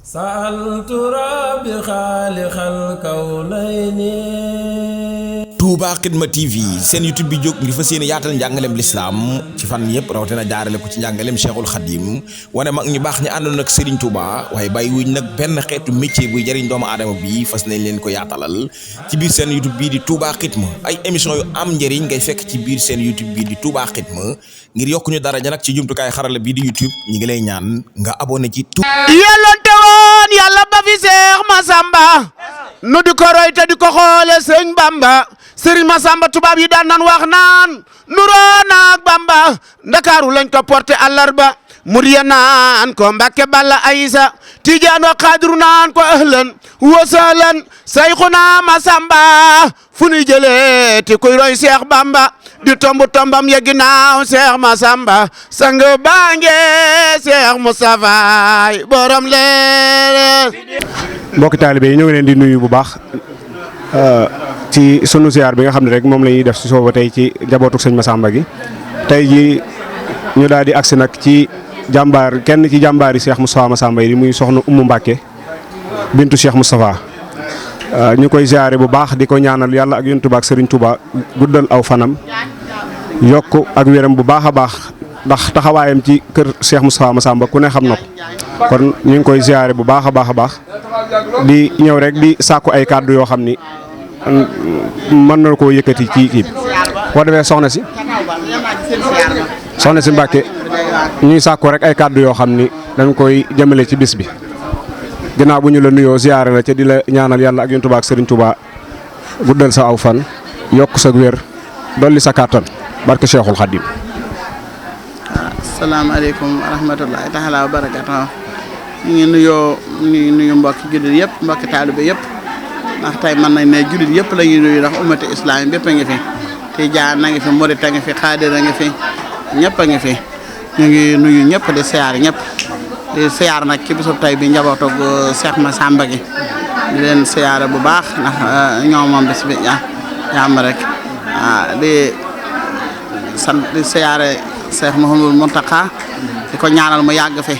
sa'altu rabbi xaaliqal kawnayni. Touba Xidma TV seen YouTube bi jóg ngir fas yéene yaatal njàngaleem lislaam ci fan yëpp rawatina jaarale ko ci njàngaleem Cheikhul Khadim wane mag ñu baax ñi àndoon ak Serigne Touba waaye bàyyi wuñ nag benn xeetu métier buy jëriñ doomu aadama bi fas nañ leen ko yaatalal ci biir seen YouTube bii di Touba Xidma ay émission yu am njëriñ ngay fekk ci biir seen YouTube bii di Touba Xidma ngir yokku ñu daraja nag ci jumtukaay xarala bii di YouTube ñi ngi lay ñaan nga abonné ci yàllante woon yàlla ba fi Seex Masamba nu di ko roy te di ko xoole Sëñ Bamba Sëriñ Masamba tubaab yi daan nan wax naan nuroo naak Bamba Ndakaaru lañ ko porté àllarba muriya naan ko Mbàkke Balla Aysa Tijaan wa Xaadiru naan ko ahlan wa sahlan Sayxuna Masamba fu nuy jëlee ti kuy roy Seex Bamba di tombu tombam ya ginnaaw Seex Masamba sang baange Seex Mustafa borom leer. mbokki taalibe yi ñoo ngi leen di nuyu bu baax ci sunu ziar bi nga xam ne rek moom la ñuy def si sooba tey ci njabootu sëñ Massamba gi tey ji ñu daal di agsi nag ci jàmbaar kenn ci jàmbaari Cheikh Moustapha Massamba yi muy soxna Umu Mbàkke bintu Cheikh Moustapha ñu koy ziare bu baax di ko ñaanal yàlla ak Yonent Ba ak Serigne Touba guddal aw fanam yokk ak wéram bu baax a baax ndax taxawaayam ci kër Cheikh Moustapha Massamba ku ne xam na ko kon ñu ngi koy ziare bu baax a baax a baax di ñëw rek di sàkku ay kàddu yoo xam ni mën na koo yëkkati ci kii bi boo defee soxna si Mbàkke ñuy sàkku rek ay kàddu yoo xam ni dañ koy jëmale ci bis bi ginnaaw bu ñu la nuyoo ziare la ca di la ñaanal yàlla ak Yonent Ba ak Serigne Touba guddal sa aw fan yokk sa wér dolli sa kàttan barke Cheikhul Khadim. asalaamaaleykum wa rahmatullahi taala wa barakatuh ñu ngi nuyu mbokki jullit yëpp mbokki taalibe yëpp ndax tey mën nañ ne jullit yëpp la ñuy nuyu ndax ummati islam bépp a ngi fi tijaan a ngi fi murit a ngi fi xaadir a ngi fi ñëpp a ngi fi ñu ngi nuyu ñëpp di siyaar ñëpp di siyaar nag ci bisub tey bi njabootu Cheikh Massamba gi di leen siyaare bu baax ndax ñoom moom bis bi jàmm rek di siyaare Cheikh Mouhamadou Mountakha di ko ñaanal mu yàgg fi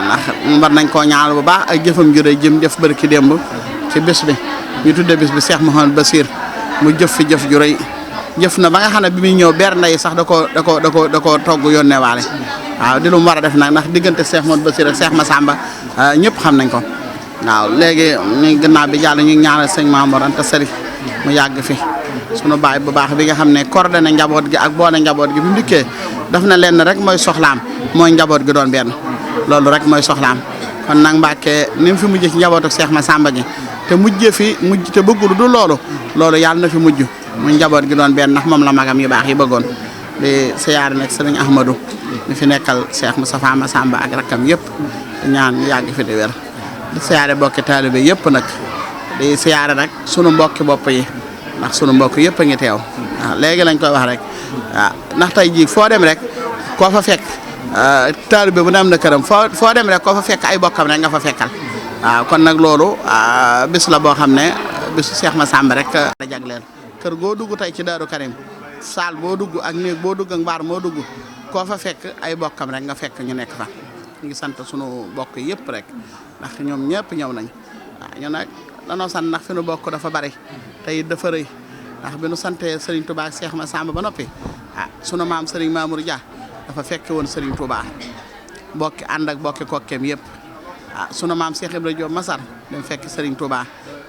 ndax war nañ koo ñaanal bu baax ak jëfam ju rëy jëm def barki démb ci bis bi ñu tudde bis bi Cheikh Mouhamadou Bassir mu jëf fi jëf ju rëy jëf na ba nga xam ne bi muy ñëw bernde yi sax da ko togg yónnee waale waaw di lu mu war a def nag ndax diggante Cheikh Mouhamadou Bassir ak Cheikh Massamba ñëpp xam nañ ko waaw léegi ñu gannaaw bi jàll ñu ñaanal sëñ Mamour Anta Sali mu yàgg fi sunu baay bu baax bi nga xam ne coordonné njaboot gi ak boole njaboot gi bi mu dikkee daf na leen rek mooy soxlaam mooy njaboot gi doon benn loolu rek mooy soxlaam kon nag Mbàkke ni mu fi mujjee ci njabootu Cheikh Massamba gi te mujjee fi mujj te bëggul du loolu yàlla na fi mujj mu njaboot gi doon benn ndax moom la magam yu baax yi bëggoon di siyaare nag sëriñ Ahmadou mi fi nekkal Cheikh Moustapha Massamba ak rakkam yëpp di ñaan ñu yàgg fi di wér di siyaare bokki taalibe yëpp nag di siyaare nag sunu mbokki bopp yi ndax sunu mbokk yëpp a ngi teew waaw léegi lañ koy wax rek waaw ndax tey jii foo dem rek koo fa fekk taalibe bu ne am na këram foo dem rek koo fa fekk ay bokkam rek nga fa fekkal waaw kon nag loolu bis la boo xam ne bisu Cheikh Massamba rek la jagleel kër goo dugg tey ci Daaru Karim saal boo dugg ak néeg boo dugg ak mbaar moo dugg koo fa fekk ay bokkam rek nga fekk ñu nekk fa ñu ngi sant sunu bokk yëpp rek ndax ñoom ñëpp ñëw nañ waaw ñu nag danoo sant ndax fi nu bokk dafa bari tey dafa rëy ndax bi nu santee Serigne Touba ak Cheikh Massamba ba noppi sunu maam Serigne Mamour Dia dafa fekke woon Serigne Touba bokki ànd ak bokki kokkeem yëpp sunu maam Cheikh Ibrahima Diop Massar dem fekk Serigne Touba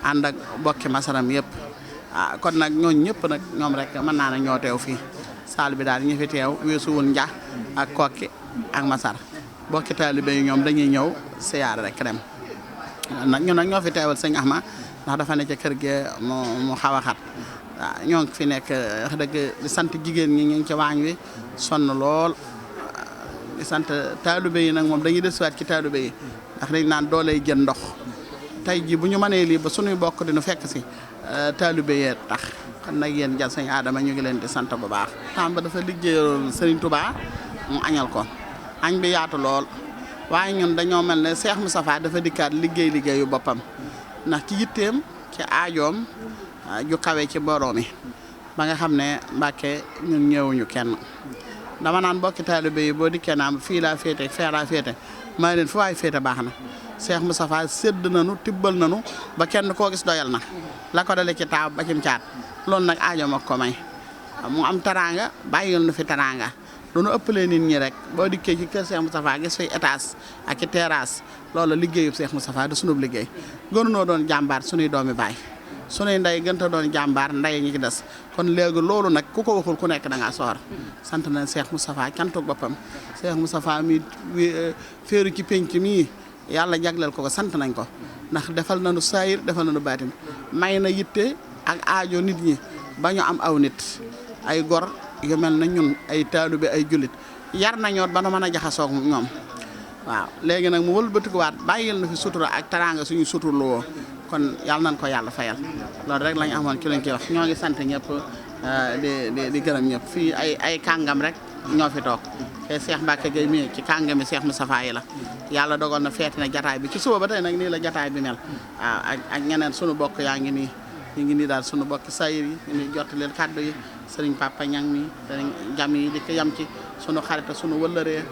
ànd ak bokki Massaram yëpp kon nag ñooñu ñëpp nag ñoom rek mën naa ne ñoo teew fii saal bi daal ñu fi teew weesu woon Dia ak kokki ak Massar bokki taalibe yi ñoom dañuy ñëw siyaar rek dem nag ñun nag ñoo fi teewal sëñ Ahma ndax dafa ne ca kër gi mu xaw a xat waaw ñoo ngi fi nekk wax dëgg di sant jigéen ñi ñu ngi ci waañ wi sonn lool di sant taalibe yi nag moom dañuy desuwaat ci taalibe yi ndax dañ naan dooley jën ndox tey ji bu ñu mënee lii ba suñuy bokk dina fekk si taalibe yee tax kon nag yéen jal sëñ Adama ñu ngi leen di sant bu baax temps ba dafa liggéeyal Serigne Touba mu añal ko añ bi yaatu lool waaye ñun dañoo mel ne Cheikh Moustapha dafa dikkaat liggéeyu boppam ndax ci yitteem ci aajoom ju kawe ci boroom yi ba nga xam ne Mbàkke ñun ñëwuñu kenn dama naan bokki taalibe yi boo dikkee naam fii laa féete fee laa féete maa leen fu waay féete baax na Cheikh Moustapha sédd nañu tibbal nañu ba kenn koo gis doyal na la ko dale ci taaw ba cim caat loolu nag aajo ma ko may mu am teraanga bàyyil nu fi teraanga doonu ëppalee nit ñi rek boo dikkee ci kër Cheikh Moustapha gis fay étage ak i terrasse loolu liggéeyub Cheikh Moustapha du sunub liggéey gënunoo doon jàmbaar sunuy doomi baay sunuy ndey gënta doon jàmbaar ndey ñi ci des kon léegi loolu nag ku ko waxul ku nekk da ngaa soor sant nañ Cheikh Moustapha cantuk boppam Cheikh Moustapha mi féeru ci penc mii yàlla jagleel ko sant nañ ko ndax defal nañu saayir defal nañu baatin may na yitte ak aajo nit ñi ba ñu am aw nit ay gor yu mel na ñun ay taalibe ay jullit yar nañoo ba nu mën a jaxasoo ak ñoom waaw léegi nag mu wëlbatikuwaat bàyyil na fi sutura ak teraanga suñu suturlu woo kon yàlla nañ ko yàlla fayal loolu rek lañ amoon ci lañ koy wax ñoo ngi sant ñëpp di gërëm ñëpp fii ay kàngam rek ñoo fi toog te Cheikh Mbacke Gueye mii ci kàngami Cheikh Moustapha yi la yàlla dogal na feeti na jataay bi ci suba ba tey nag nii la jataay bi mel waaw ak ñeneen sunu bokk yaa ngi nii ñu ngi nii daal sunu bokk sayir yi ñu ngi jotti leen kàddu yi sëriñ Papa Ñang mi sëriñ jam yi di ko yam ci sunu xarita sunu wëllëree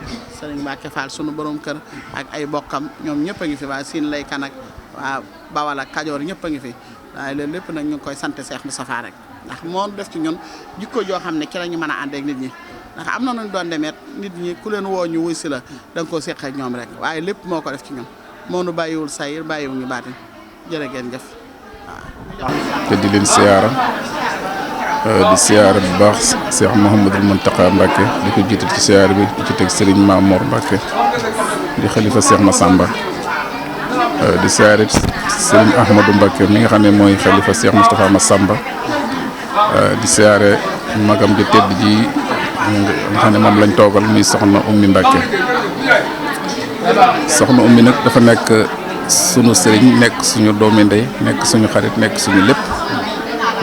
sëriñ Mbacke Fall sunu borom kër ak ay bokkam ñoom ñëpp a ngi fi waa Siin lay kan ak waa Bawal ak Kajoor ñëpp a ngi fi waaye loolu lépp nag ñu ngi koy sant Cheikh Moustapha rek ndax moo def ci ñun jikko joo xam ne ci la ñu mën a ànd ak nit ñi ndax am na ñu doon demeet nit ñi ku leen woo ñu wuy si la da nga koo seq ak ñoom rek waaye lépp moo ko def ci ñun moo nu bàyyiwul sayir bàyyiwul ñu baatin jërë ngeen jëf waaw. te di leen siyaara di siyaara bu baax Cheikh Mouhamadul Mountakha Mbacké di ko jiital ci siyaara bi di ci teg Serigne Mamour Mbacké di xalifa Cheikh Massamba di siyaare Serigne Ahmadou Mbacké mi nga xam ne mooy xalifa Cheikh Moustapha Massamba di siyaare magam di tedd ji nga xam ne moom lañ toogal muy soxna Ummi Mbacké soxna Ummi nag dafa nekk sunu sëriñ nekk suñu doomi ndey nekk suñu xarit nekk suñu lépp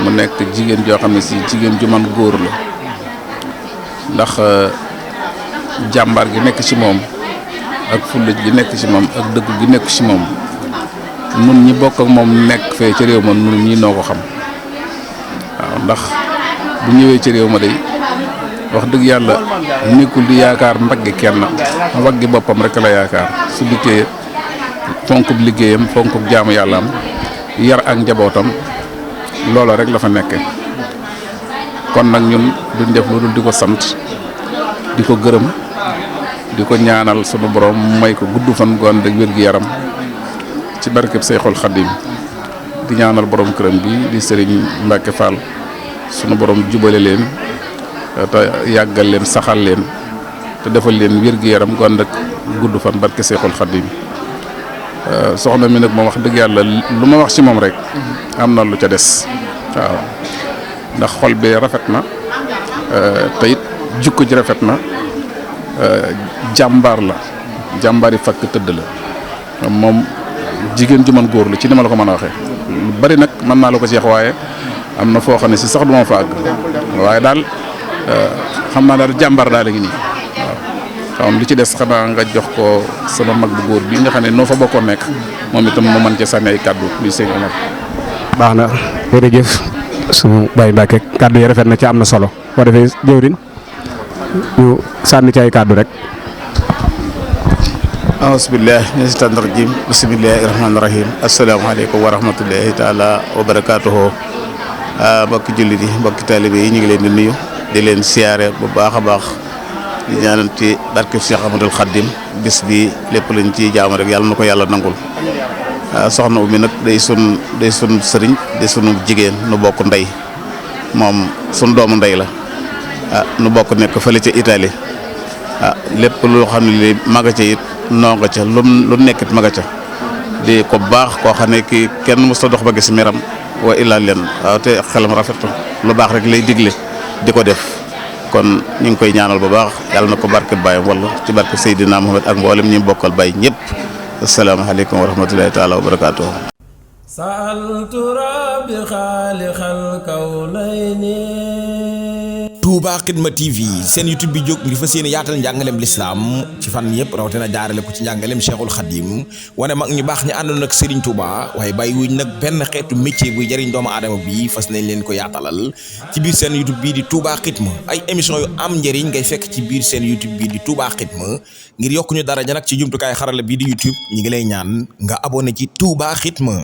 mu nekk jigéen joo xam ne si jigéen ju man góor la ndax jàmbaar gi nekk ci moom ak fulla gi nekk ci moom ak dëgg gi nekk ci moom nun ñi bokk ak moom nekk fee ci réew ma nun ñi noo ko xam waaw ndax bu ñëwee ci réew ma day wax dëgg yàlla nekkul di yaakaar mbaggi kenn mbaggi boppam rek la yaakaar su dikkee fonkub liggéeyam fonkub jaamu yàllaam yar ak njabootam loola rek la fa nekke kon nag ñun duñ def lu dul di ko sant di ko gërëm di ko ñaanal sunu borom may ko gudd fan gu ànd ak wér-gi-yaram ci barkeb Seyxul Xadim di ñaanal borom këram bi di Serigne Mbacke Fall sunu borom jubale leen te yàggal leen saxal leen te defal leen wér-gi-yaram gu ànd ak gudd fan barke Seyxul Xadim soxna mi nag moom wax dëgg yàlla lu ma wax ci moom rek am na lu ca des waaw ndax xol bi rafet na te it jikko ji rafet na jàmbaar la jàmbaari fakk tëdd la moom jigéen ju man góor la ci ni ma la ko mën a waxee lu bari nag mën naa la ko jeex waaye am na foo xam ne si sax du ma fa àgg waaye daal xam naa daal jàmbaar daal la ngi nii waaw li ci des xanaa nga jox ko sama mag bu góor bi nga xam ne noo fa bokkoon nekk moom itam mu mën ca sànni ay kàddu luy sëñ Omar. baax na jërëjëf suñu Baye Mbacke kàddu yi rafet na ci am na solo boo defee jëwriñ ñu sànni ci ay kàddu rek. aasbillah mina shaytaani rajim bismillahi rahmaani rahim asalaamaaleykum wa rahmatullahi taala wa barakaatuhu mbokki jullit yi mbokki taalibe yi ñu ngi leen di nuyu di leen siyaare bu baax a baax di ñaanal ci barke Cheikh Ahmadul Khadim bis bi lépp lañ ciy jaamu rek yàlla na ko yàlla nangul soxna Oumy nag day sun sëriñ day sunu jigéen nu bokk ndey moom sunu doomu ndey la nu bokk nekk fële ca Italie lépp loo xam ne li maga ca it noo nga ca lu nekkit maga ca di ko baax koo xam ne kii kenn mës ta dox ba gis meram wa illaa leen waaw te xelam rafetu lu baax rek lay digle di ko def kon ñu ngi koy ñaanal bu baax yàlla na ko barke Baye wala ci barke Seydina Mohamed ak mboolem ñi bokkal Baye ñëpp asalaamaaleykum wa rahmatulahi taala wa barakaatuh. sa'altu rabbi xaaliqal kawnayni Touba Xidma TV seen YouTube bi jóg ngir fas yéene yaatal njàngaleem lislaam ci fan yëpp rawatina jaarale ko ci njàngaleem Cheikhul Khadim wane mag ñu baax ñi àndoon ak Serigne Touba waaye bàyyi wuñ nag benn xeetu métier buy jëriñ doomu aadama bi fas nañ leen ko yaatalal ci biir seen YouTube bii di Touba Xidma ay émission yu am njëriñ ngay fekk ci biir seen YouTube bii di Touba Xidma ngir yokku ñu daraja nag ci jumtukaay xarala bii di YouTube ñi ngi lay ñaan nga abonné ci Touba Xidma.